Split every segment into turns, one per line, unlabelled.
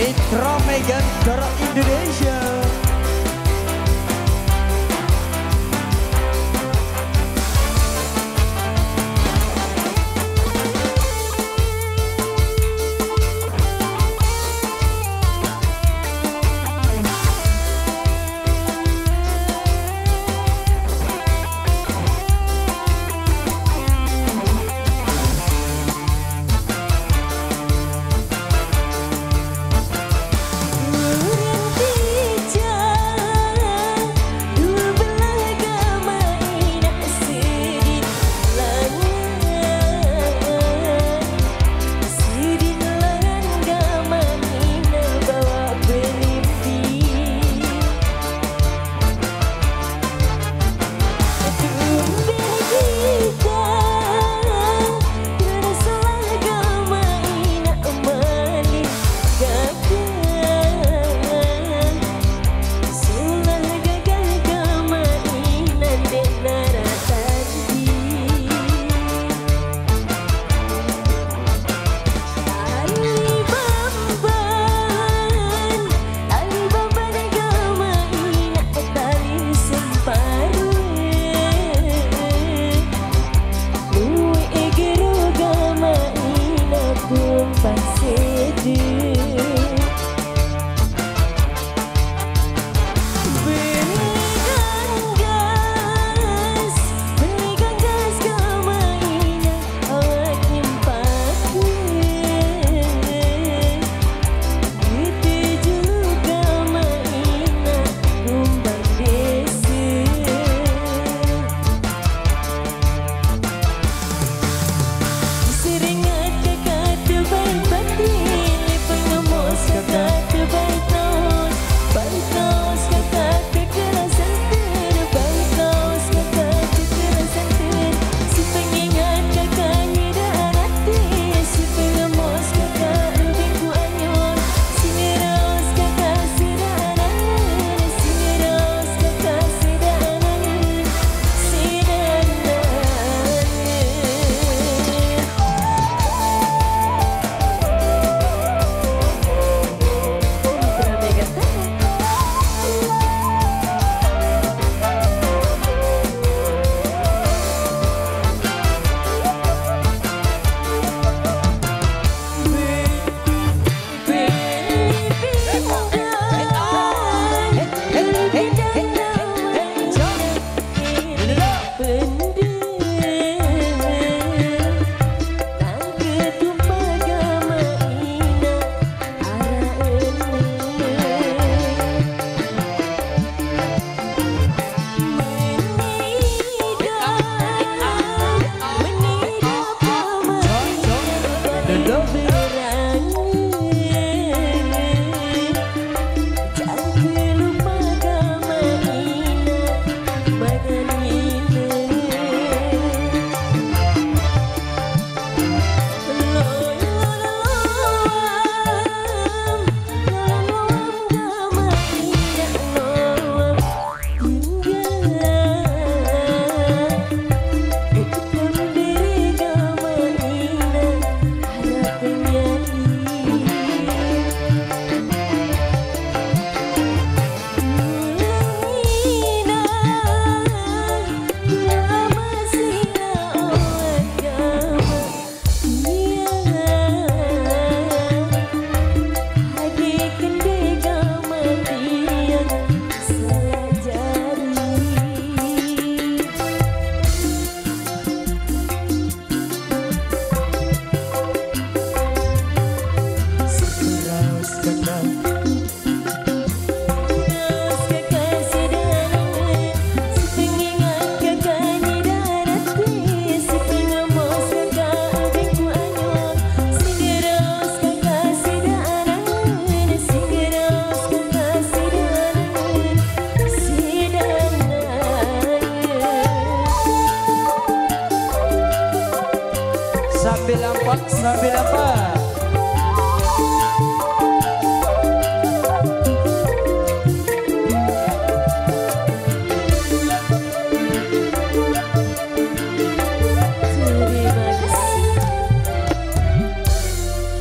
Mitra Megan Dora Indonesia.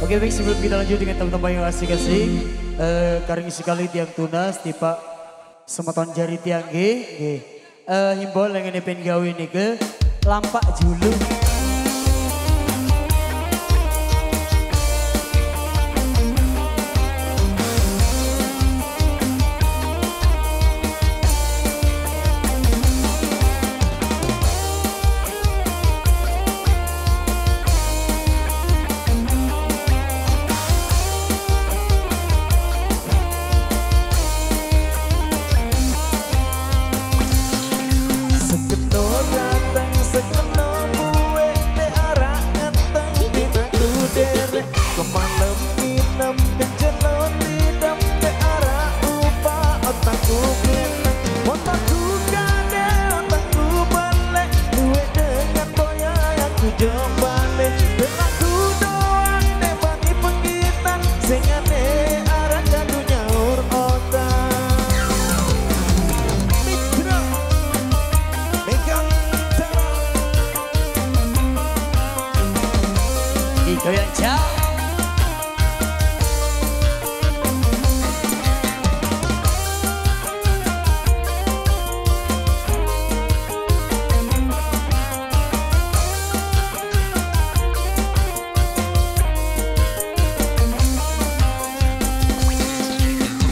Oke baik, sebelum kita lanjut dengan teman-teman yang asik-asik, karing sekali tiang tunas tipe semeton jari tiang G. Himbol yang ini pengen gawe ini ke lampak julu. Goyang jauh.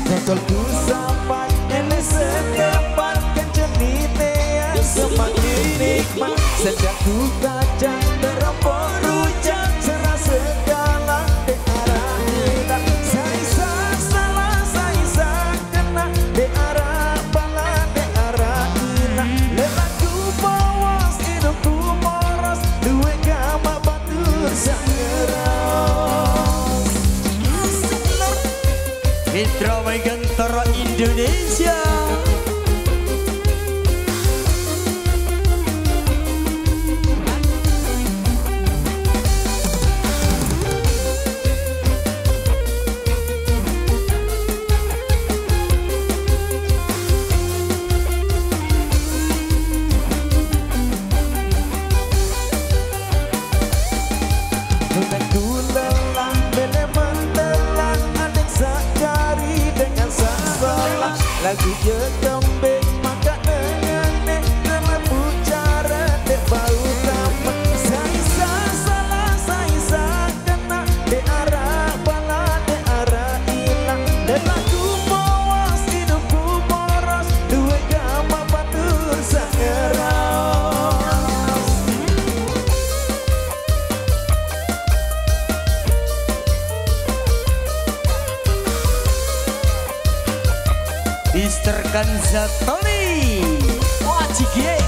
Bekolku sampai ini sekepan kencenine yang semakin nikmat. Sejak ku kacang terapor rujak serah segala di arah kita. Saisa salah, saisa kena di arah bala, di arah ina. Lelaku bawas, hidupku moros, duwe gama batur sangeros.
Mitra Megantara Indonesia.
Lagu je kembing maka dengannya terlalu cara dek bau ramah. Saisa salah, saisa kena di arah bala, di arah hilang. Dan lagu mawas hidupku boros, dua gama batur sangeros.
Mr. Kanzatoni Wajigie.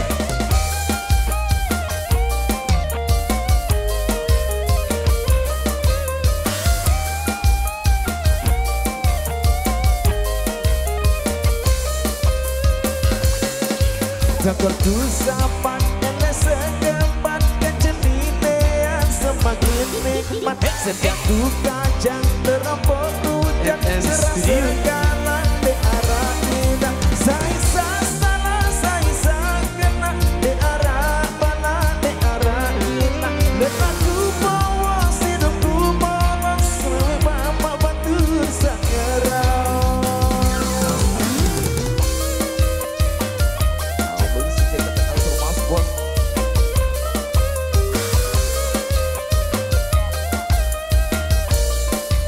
Bekolku sampai ini sekepan kencenine yang semakin nikmat. Setiap ku kacang terapor rujak serah segala di arah kita. Saisa salah, saisa kena di arah bala, di arah ina. Lelaku bawas hidupku moros, sewe mama batur sangeros.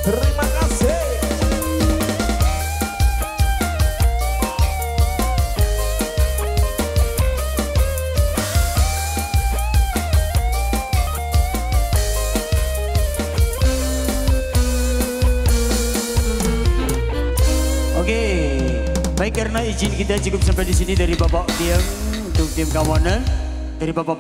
Terima kasih.
Oke, baik karena izin kita cukup sampai di sini dari Bapak Tiang untuk tim Kawana dari Bapak